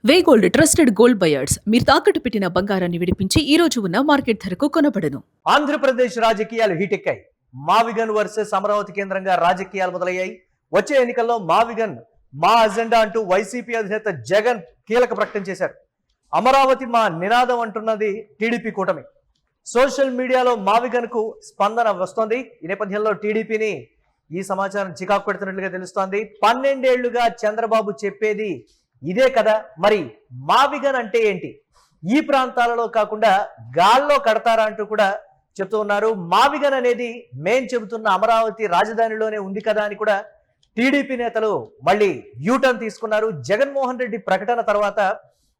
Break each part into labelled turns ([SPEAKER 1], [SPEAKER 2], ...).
[SPEAKER 1] వే gold trusted gold buyers మీరు తాకట్టు పెట్టిన బంగారాన్ని విడిపించి ఈ రోజు ఉన్న మార్కెట్ ధరకు కొనబడను.
[SPEAKER 2] ఆంధ్రప్రదేశ్ రాజకీయాలు హీటెక్కాయి. మావిగన్ వర్సెస్ అమరావతి కేంద్రంగా రాజకీయాలు మొదలయ్యాయి. వచ్చే ఎన్నికల్లో మావిగన్ మా అజెండా అంటూ వైసీపీ అధినేత జగన్ కీలక ప్రకటన చేశారు. అమరావతి మా నినాదం అంటున్నది టీడీపీ కూటమి. సోషల్ మీడియాలో మావిగన్ కు స్పందన వస్తోంది. ఈ నేపథ్యంలో టీడీపీని ఈ సమాచారం చికాకు పెడుతున్నట్లుగా తెలుస్తోంది. 12 ఏళ్లుగా చంద్రబాబు చెప్పేది ఇదే కదా, మరి మావిగన్ అంటే ఏంటి, ఈ ప్రాంతాలలో కాకుండా గాల్లో కడతారా అంటూ కూడా చెప్తూ ఉన్నారు. మావిగన్ అనేది మేం చెబుతున్న అమరావతి రాజధానిలోనే ఉంది కదా అని కూడా టీడీపీ నేతలు మళ్ళీ యూటర్న్ తీసుకున్నారు. జగన్మోహన్ రెడ్డి ప్రకటన తర్వాత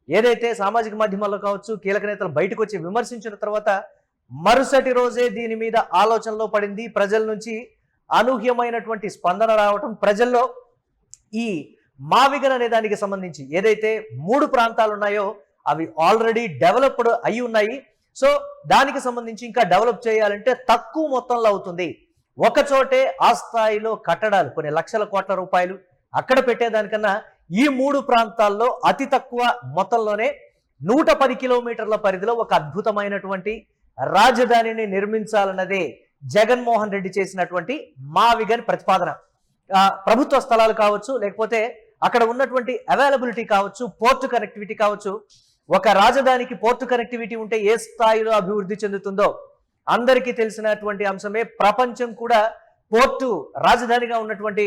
[SPEAKER 2] ఏదైతే సామాజిక మాధ్యమాల్లో కావచ్చు కీలక నేతలు బయటకు వచ్చి విమర్శించిన తర్వాత మరుసటి రోజే దీని మీద ఆలోచనలో పడింది. ప్రజల నుంచి అనూహ్యమైనటువంటి స్పందన రావటం, ప్రజల్లో ఈ మావిగన్ అనే దానికి సంబంధించి ఏదైతే 3 ప్రాంతాలు ఉన్నాయో అవి ఆల్రెడీ డెవలప్డ్ అయి ఉన్నాయి. సో దానికి సంబంధించి ఇంకా డెవలప్ చేయాలంటే తక్కువ మొత్తంలో అవుతుంది. ఒకచోటే ఆ స్థాయిలో కట్టడాలు కొన్ని లక్షల కోట్ల రూపాయలు అక్కడ పెట్టేదానికన్నా ఈ 3 ప్రాంతాల్లో అతి తక్కువ మొత్తంలోనే 110 కిలోమీటర్ల పరిధిలో ఒక అద్భుతమైనటువంటి రాజధానిని నిర్మించాలన్నదే జగన్మోహన్ రెడ్డి చేసినటువంటి మావిగన్ ప్రతిపాదన. ప్రభుత్వ స్థలాలు కావచ్చు, లేకపోతే అక్కడ ఉన్నటువంటి అవైలబిలిటీ కావచ్చు, పోర్టు కనెక్టివిటీ కావచ్చు. ఒక రాజధానికి పోర్టు కనెక్టివిటీ ఉంటే ఏ స్థాయిలో అభివృద్ధి చెందుతుందో అందరికీ తెలిసినటువంటి అంశమే. ప్రపంచం కూడా పోర్టు రాజధానిగా ఉన్నటువంటి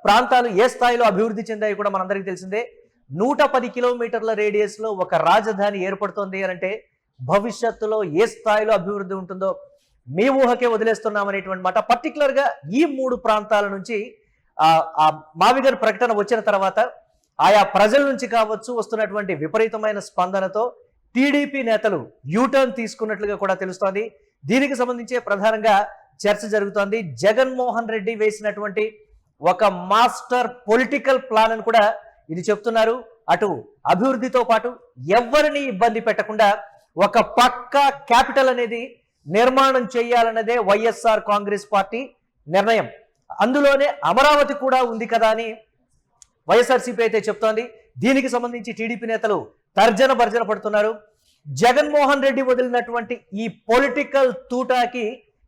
[SPEAKER 2] ప్రాంతాలు ఏ స్థాయిలో అభివృద్ధి చెందాయి కూడా మనందరికీ తెలిసిందే. 110 కిలోమీటర్ల రేడియస్ లో ఒక రాజధాని ఏర్పడుతోంది అంటే భవిష్యత్తులో ఏ స్థాయిలో అభివృద్ధి ఉంటుందో మీ ఊహకే వదిలేస్తున్నామనేటువంటి మాట. పర్టికులర్ గా ఈ 3 ప్రాంతాల నుంచి మావిగన్ ప్రకటన వచ్చిన తర్వాత ఆయా ప్రజల నుంచి కావచ్చు వస్తున్నటువంటి విపరీతమైన స్పందనతో టీడీపీ నేతలు యూటర్న్ తీసుకున్నట్లుగా కూడా తెలుస్తోంది. దీనికి సంబంధించి ప్రధానంగా చర్చ జరుగుతోంది. జగన్మోహన్ రెడ్డి వేసినటువంటి ఒక మాస్టర్ పొలిటికల్ ప్లాన్ అని కూడా ఇది చెప్తున్నారు. అటు అభివృద్ధితో పాటు ఎవరిని ఇబ్బంది పెట్టకుండా ఒక పక్కా క్యాపిటల్ అనేది నిర్మాణం చేయాలన్నదే వైఎస్ఆర్ కాంగ్రెస్ పార్టీ నిర్ణయం. అందులోనే అమరావతి కూడా ఉంది కదా అని వైఎస్ఆర్సీపీ అయితే చెప్తోంది. దీనికి సంబంధించి టీడీపీ నేతలు తర్జన భర్జన పడుతున్నారు. జగన్మోహన్ రెడ్డి వదిలినటువంటి ఈ పొలిటికల్ తూటాకి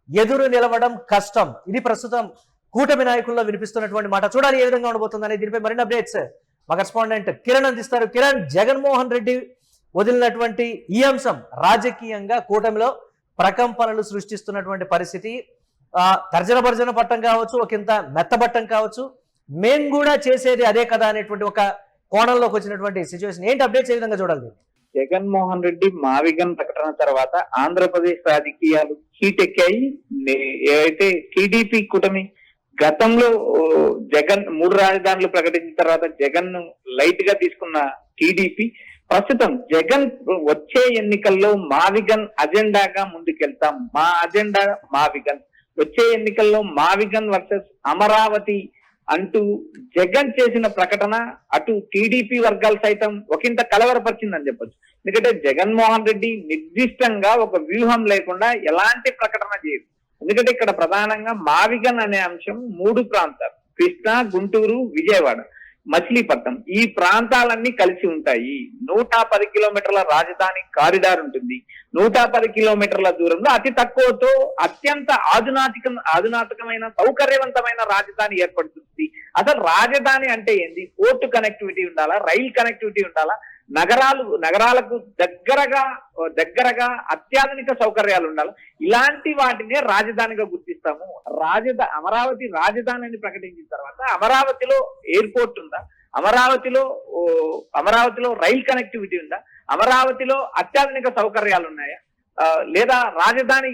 [SPEAKER 2] ఎదురు నిలవడం కష్టం. ఇది ప్రస్తుతం కూటమి నాయకుల్లో వినిపిస్తున్నటువంటి మాట. చూడాలి ఏ విధంగా ఉండబోతుందని. దీనిపై మరిన్ని అప్డేట్స్ మా కరెస్పాండెంట్ కిరణ్ అందిస్తారు. కిరణ్, జగన్మోహన్ రెడ్డి వదిలినటువంటి ఈ అంశం రాజకీయంగా కూటమిలో ప్రకంపనలు సృష్టిస్తున్నటువంటి పరిస్థితి. తర్జన భర్జన పట్టం కావచ్చు, ఒకంత మెత్తబట్టం కావచ్చు, మేం కూడా చేసేది అదే కదా అనేటువంటి ఒక కోణంలోకి వచ్చినటువంటి సిచ్యువేషన్. ఏంటి అప్డేట్స్ ఏ విధంగా చూడాలి?
[SPEAKER 3] జగన్మోహన్ రెడ్డి మావిగన్ ప్రకటన తర్వాత ఆంధ్రప్రదేశ్ రాజకీయాలు హీటెక్కాయి. ఏదైతే టీడీపీ కూటమి గతంలో జగన్ 3 రాజధానులు ప్రకటించిన తర్వాత జగన్ ను లైట్ గా తీసుకున్న టీడీపీ ప్రస్తుతం జగన్ వచ్చే ఎన్నికల్లో మావిగన్ అజెండాగా ముందుకెళ్తాం, మా అజెండా మావిగన్, వచ్చే ఎన్నికల్లో మావిగన్ వర్సెస్ అమరావతి అంటూ జగన్ చేసిన ప్రకటన అటు టీడీపీ వర్గాలు సైతం ఒకంత కలవరపరిచిందని చెప్పొచ్చు. ఎందుకంటే జగన్మోహన్ రెడ్డి నిర్దిష్టంగా ఒక వ్యూహం లేకుండా ఎలాంటి ప్రకటన చేయదు. ఎందుకంటే ఇక్కడ ప్రధానంగా మావిగన్ అనే అంశం 3 ప్రాంతాలు, కృష్ణా, గుంటూరు, విజయవాడ, మచిలీపట్నం, ఈ ప్రాంతాలన్నీ కలిసి ఉంటాయి. 110 కిలోమీటర్ల రాజధాని కారిడార్ ఉంటుంది. 110 కిలోమీటర్ల దూరంలో అతి తక్కువతో అత్యంత ఆధునాతకమైన సౌకర్యవంతమైన రాజధాని ఏర్పడుతుంది. అసలు రాజధాని అంటే ఏంది? పోర్టు కనెక్టివిటీ ఉండాలా, రైల్ కనెక్టివిటీ ఉండాలా, నగరాలకు దగ్గరగా అత్యాధునిక సౌకర్యాలు ఉండాలి. ఇలాంటి వాటినే రాజధానిగా గుర్తిస్తాము. అమరావతి రాజధాని అని ప్రకటించిన తర్వాత అమరావతిలో ఎయిర్పోర్ట్ ఉందా, అమరావతిలో రైల్ కనెక్టివిటీ ఉందా, అమరావతిలో అత్యాధునిక సౌకర్యాలు ఉన్నాయా, లేదా రాజధాని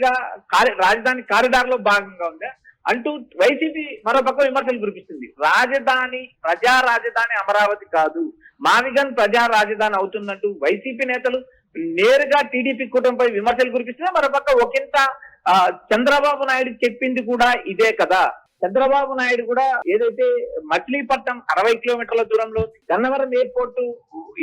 [SPEAKER 3] కారిడార్ లో భాగంగా ఉందా అంటూ వైసీపీ మరోపక్క విమర్శలు కురిపిస్తుంది. ప్రజా రాజధాని అమరావతి కాదు, మావిగన్ ప్రజా రాజధాని అవుతుందంటూ వైసీపీ నేతలు నేరుగా టీడీపీ కూటమిపై విమర్శలు కురిపిస్తున్నారు. మరోపక్క ఒకంత చంద్రబాబు నాయుడు చెప్పింది కూడా ఇదే కదా. చంద్రబాబు నాయుడు కూడా ఏదైతే మచిలీపట్నం 60 కిలోమీటర్ల దూరంలో ఉంది, గన్నవరం ఎయిర్పోర్టు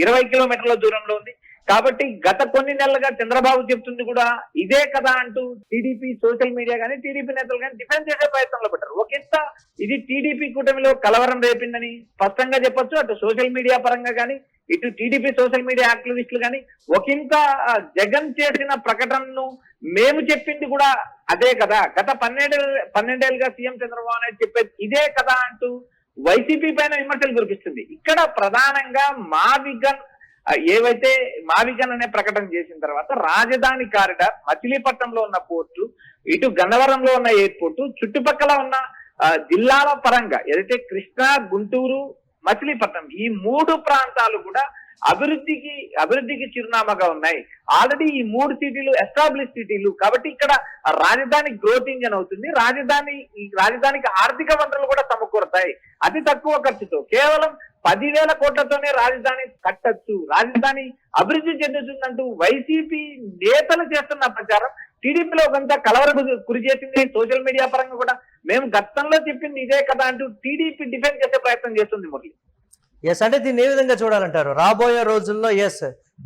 [SPEAKER 3] 20 కిలోమీటర్ల దూరంలో ఉంది. కాబట్టి గత కొన్ని నెలలుగా చంద్రబాబు చెప్తుంది కూడా ఇదే కదా అంటూ టీడీపీ సోషల్ మీడియా కానీ టీడీపీ నేతలు కానీ డిఫెన్స్ చేసే ప్రయత్నంలో పెట్టారు. ఒకంత ఇది టీడీపీ కూటమిలో కలవరం రేపిందని స్పష్టంగా చెప్పొచ్చు. అటు సోషల్ మీడియా పరంగా కానీ ఇటు టీడీపీ సోషల్ మీడియా యాక్టివిస్టులు కానీ ఒకంత జగన్ చేసిన ప్రకటనను మేము చెప్పింది కూడా అదే కదా, గత 12 సీఎం చంద్రబాబు నాయుడు చెప్పేది ఇదే కదా అంటూ వైసీపీ పైన విమర్శలు కురిపిస్తుంది. ఇక్కడ ప్రధానంగా మావిగన్ అనే ప్రకటన చేసిన తర్వాత రాజధాని కారిడార్, మచిలీపట్నంలో ఉన్న పోర్టు, ఇటు గన్నవరంలో ఉన్న ఎయిర్పోర్టు, చుట్టుపక్కల ఉన్న జిల్లాల పరంగా ఏదైతే కృష్ణా, గుంటూరు, మచిలీపట్నం ఈ 3 ప్రాంతాలు కూడా అభివృద్ధికి చిరునామాగా ఉన్నాయి. ఆల్రెడీ ఈ 3 సిటీలు ఎస్టాబ్లిష్ సిటీలు కాబట్టి ఇక్కడ రాజధాని గ్రోత్ ఇంజన్ అవుతుంది. రాజధానికి ఆర్థిక వనరులు కూడా సమకూరుతాయి. అతి తక్కువ ఖర్చుతో కేవలం 10,000 కోట్లతోనే రాజధాని కట్టొచ్చు, రాజధాని అభివృద్ధి చెందుతుందంటూ వైసీపీ నేతలు చేస్తున్న ప్రచారం టీడీపీలో కొంత కలవరకు గురి చేసింది. సోషల్ మీడియా పరంగా కూడా మేము గతంలో చెప్పింది ఇదే కదా అంటూ టీడీపీ డిఫెండ్ చేసే ప్రయత్నం చేస్తుంది మురళి.
[SPEAKER 2] ఎస్, అంటే దీన్ని ఏ విధంగా చూడాలంటారు? రాబోయే రోజుల్లో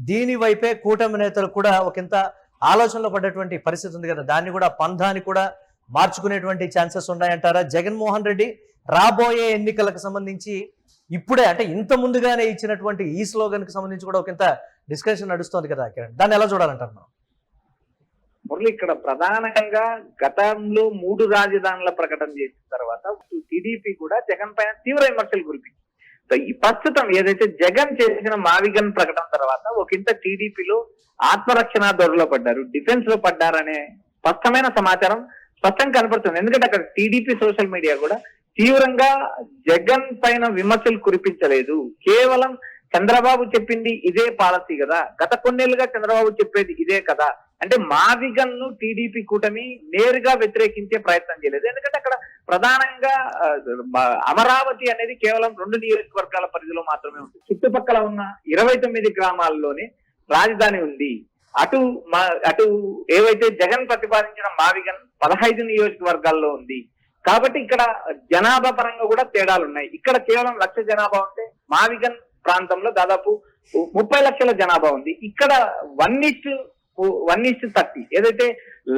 [SPEAKER 2] దీని వైపే కూటమి నేతలు కూడా ఒకంత ఆలోచనలో పడ్డటువంటి పరిస్థితి ఉంది కదా, దాన్ని కూడా పంధాన్ని కూడా మార్చుకునేటువంటి ఛాన్సెస్ ఉన్నాయంటారా? జగన్మోహన్ రెడ్డి రాబోయే ఎన్నికలకు సంబంధించి ఇప్పుడే అంటే ఇంత ముందుగానే ఇచ్చినటువంటి ఈ స్లోగన్ కి సంబంధించి కూడా ఒకంత డిస్కషన్ నడుస్తోంది కదా కిరణ్, దాన్ని ఎలా చూడాలంటారు మనం?
[SPEAKER 3] మురళి, ఇక్కడ ప్రధానంగా గతంలో 3 రాజధానుల ప్రకటన చేసిన తర్వాత టీడీపీ కూడా జగన్ పైన తీవ్ర విమర్శలు కురిపించింది. ఈ ప్రస్తుతం ఏదైతే జగన్ చేసిన మావిగన్ ప్రకటన తర్వాత ఒకంత టీడీపీలో ఆత్మరక్షణ దొరలో పడ్డారు, డిఫెన్స్ లో పడ్డారనే స్పష్టమైన సమాచారం స్పష్టంగా కనపడుతుంది. ఎందుకంటే అక్కడ టీడీపీ సోషల్ మీడియా కూడా తీవ్రంగా జగన్ పైన విమర్శలు కురిపించలేదు. కేవలం చంద్రబాబు చెప్పింది ఇదే పాలసీ కదా, గత కొన్నేళ్లుగా చంద్రబాబు చెప్పేది ఇదే కదా అంటే మావిగన్ ను టీడీపీ కూటమి నేరుగా వ్యతిరేకించే ప్రయత్నం చేయలేదు. ఎందుకంటే అక్కడ ప్రధానంగా అమరావతి అనేది కేవలం 2 నియోజకవర్గాల పరిధిలో మాత్రమే ఉంది. చుట్టుపక్కల ఉన్న 29 గ్రామాల్లోనే రాజధాని ఉంది. అటు ఏవైతే జగన్ ప్రతిపాదించిన మావిగన్ 15 నియోజకవర్గాల్లో ఉంది. కాబట్టి ఇక్కడ జనాభా పరంగా కూడా తేడాలు ఉన్నాయి. ఇక్కడ కేవలం 1,00,000 జనాభా ఉంటే మావిగన్ ప్రాంతంలో దాదాపు 30 లక్షల జనాభా ఉంది. ఇక్కడ 1:30 ఏదైతే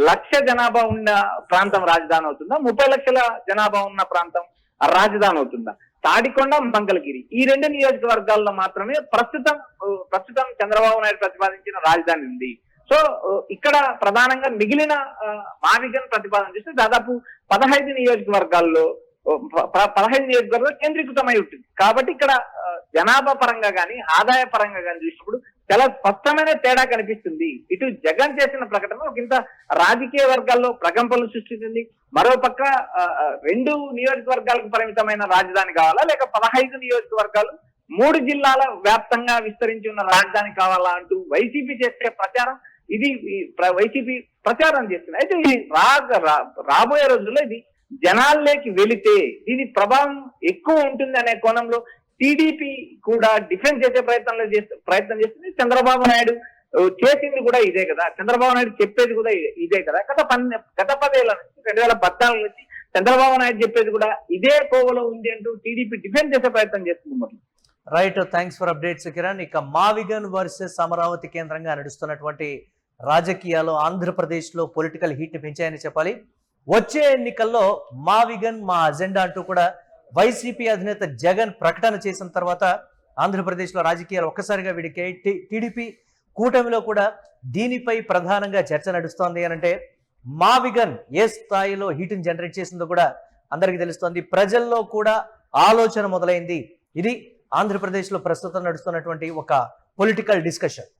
[SPEAKER 3] 1,00,000 జనాభా ఉన్న ప్రాంతం రాజధాని అవుతుందా, 30 లక్షల జనాభా ఉన్న ప్రాంతం రాజధాని అవుతుందా? తాడికొండ, మంగళగిరి ఈ 2 నియోజకవర్గాల్లో మాత్రమే ప్రస్తుతం చంద్రబాబు నాయుడు ప్రతిపాదించిన రాజధాని ఉంది. సో ఇక్కడ ప్రధానంగా మిగిలిన మావిగన్ ప్రతిపాదన చేస్తే దాదాపు 15 నియోజకవర్గాల్లో కేంద్రీకృతమై ఉంటుంది. కాబట్టి ఇక్కడ జనాభా పరంగా కానీ ఆదాయ పరంగా కానీ చూసినప్పుడు చాలా స్పష్టమైన తేడా కనిపిస్తుంది. ఇటు జగన్ చేసిన ప్రకటన ఒకంత రాజకీయ వర్గాల్లో ప్రకంపనలు సృష్టిస్తుంది. మరోపక్క 2 నియోజకవర్గాలకు పరిమితమైన రాజధాని కావాలా, లేక 15 నియోజకవర్గాలు 3 జిల్లాల వ్యాప్తంగా విస్తరించి ఉన్న రాజధాని కావాలా అంటూ వైసీపీ చేసే ప్రచారం ఇది వైసీపీ ప్రచారం చేస్తుంది. అయితే ఇది రాబోయే రోజుల్లో ఇది జనాల్లోకి వెళితే దీని ప్రభావం ఎక్కువ ఉంటుంది అనే కోణంలో టీడీపీ కూడా డిఫెన్స్ చేసే ప్రయత్నం చేస్తుంది. చంద్రబాబు నాయుడు చేసింది కూడా ఇదే కదా, చంద్రబాబు నాయుడు చెప్పేది కూడా ఇదే కదా. గత 10 ఏళ్ల నుంచి 2014 నుంచి చంద్రబాబు నాయుడు చెప్పేది కూడా ఇదే కోవలో ఉంది అంటూ టీడీపీ డిఫెన్స్ చేసే ప్రయత్నం చేస్తుంది. మరి
[SPEAKER 2] right, thanks for updates Kiran. ఇక మావిగన్ వర్సెస్ అమరావతి కేంద్రంగా నడుస్తున్నటువంటి రాజకీయాలు ఆంధ్రప్రదేశ్ లో పొలిటికల్ హీట్ పెంచాయని చెప్పాలి. వచ్చే ఎన్నికల్లో మావిగన్ మా అజెండా అంటూ కూడా వైసీపీ అధినేత జగన్ ప్రకటన చేసిన తర్వాత ఆంధ్రప్రదేశ్ లో రాజకీయాలు ఒక్కసారిగా విడికాయి. టీడీపీ కూటమిలో కూడా దీనిపై ప్రధానంగా చర్చ నడుస్తోంది. అంటే మావిగన్ ఏ స్థాయిలో హీట్ని జనరేట్ చేసిందో కూడా అందరికీ తెలుస్తోంది. ప్రజల్లో కూడా ఆలోచన మొదలైంది. ఇది ఆంధ్రప్రదేశ్ లో ప్రస్తుతం నడుస్తున్నటువంటి ఒక పొలిటికల్ డిస్కషన్.